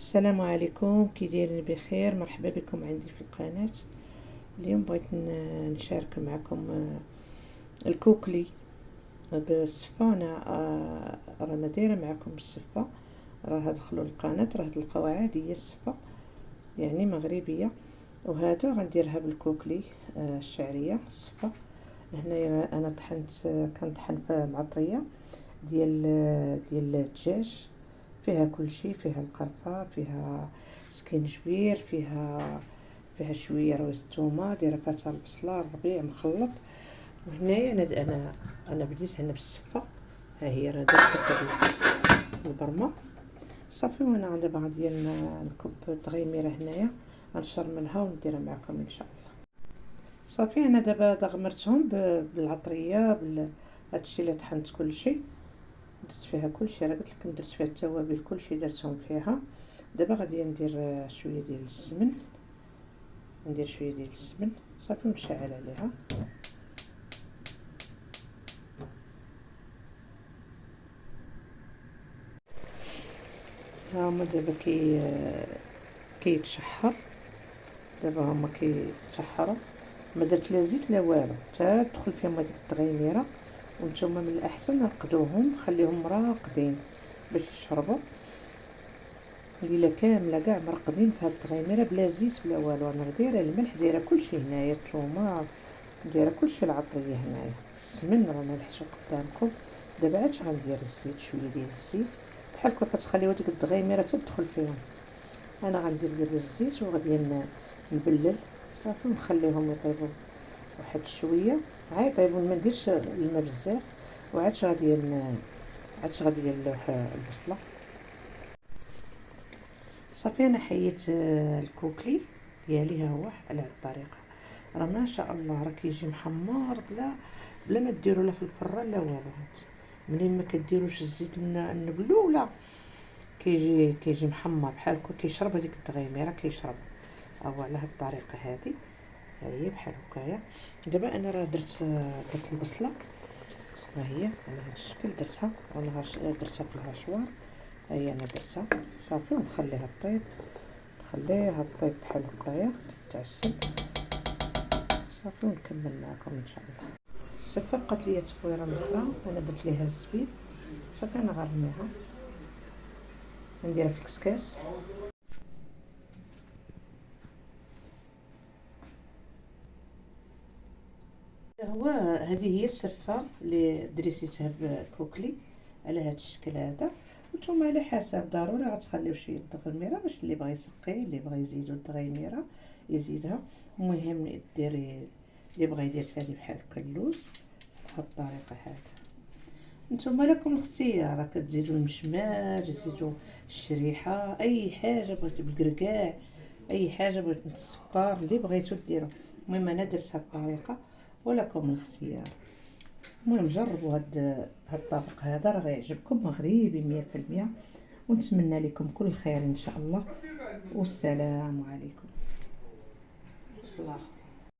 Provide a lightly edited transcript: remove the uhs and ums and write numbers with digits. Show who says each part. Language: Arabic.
Speaker 1: السلام عليكم، كي دايرين؟ بخير. مرحبا بكم عندي في القناة. اليوم بغيت نشارك معكم الكوكلي بالصفة. انا رانا دايره معكم بالصفة، راه دخلوا القناة راه تلقاو عادية الصفة يعني مغربية، وهذا غنديرها بالكوكلي الشعرية الصفة. هنايا انا كنطحن في معطرية ديال الدجاج، فيها كل شيء، فيها القرفة، فيها سكينجبير، فيها شويه روز الثومه، دايره فيها البصله الربيع مخلط. وهنايا انا بديت هنا بالصفه، ها هي راه درت البرمه صافي. وانا دابا غادي نكب التغيميره هنايا، غنشرملها ونديرها معكم ان شاء الله. صافي انا دابا دغمرتهم بالعطريه هادشي اللي طحنت كل شيء، درت فيها كل شيء، راه قلت لكم درت فيها التوابل كل شيء درتهم فيها. دابا غادي ندير شويه ديال السمن، صافي ونشعل عليها. ها هما دابا كيتشحر، دابا هما كيتشحروا، ما درت لا زيت لا والو، حتى تدخل فيهم هذيك التغيميره. وانتم من الاحسن رقدوهم، خليهم راقدين باش يشربوا الليله كامله كاع مرقدين في هاد التغيميره بلا زيت بلا والو. انا دايره الملح، دايره كلشي هنايا، الثومه، دايره كلشي، العطريه هنايا، السمن رانا نحشو قدامكم. دابا عاد غندير الزيت، شويه ديال الزيت، بحال هكا كتخليو ديك التغيميره تدخل فيهم. انا غندير دابا الزيت وغادي نبلل صافي، ونخليهم يطيبوا واحد شويه، عاد يطيبوا، ما نديرش الماء بزاف. وعاد غادي نلوح البصله. صافي انا حيت الكوكلي ديالي، ها هو على هاد الطريقه، راه ما شاء الله راه كيجي محمر بلا ما ديروا لا في الفران لا والو. منين ما كديروش الزيت النبلو ولا كيجي محمر بحال هكا، كيشرب هذيك التغيميره، كيشرب. هو على هاد الطريقه هذه، ها هي بحال هكايا. دابا انا راه درت البصله، ها هي على هاد الشكل درتها، انا درتها في الهاشوار، ها هي انا درتها صافي. ونخليها طيب، بحال هكايا تتعسل صافي. ونكمل معكم ان شاء الله. الصفه بقات ليا تصويره اخرى، انا درت ليها الزبيب صافي. انا غنرميها، نديرها في الكسكاس. هو هذه هي السفه اللي دريسيتها بالكوكلي على هذا الشكل هذا. وانتم على حسب، ضروري غتخليو شويه التغميره باش اللي بغى يسقي، اللي بغى يزيدو التغميره يزيدها. المهم ديري اللي بغى يدير ثاني بحال هكا اللوز بهذه الطريقه هذه. نتوما لكم الاختيار، راك تزيدوا المشماج، تزيدوا الشريحه، اي حاجه بغيتو بالكركاع، اي حاجه بغيتو السكر اللي بغيتو ديروا. المهم انا درت هاد الطريقه ولكم الاختيار. المهم جربوا هاد الطبق هذا، راه غيعجبكم، مغربي 100%. ونتمنى لكم كل خير ان شاء الله، والسلام عليكم. الله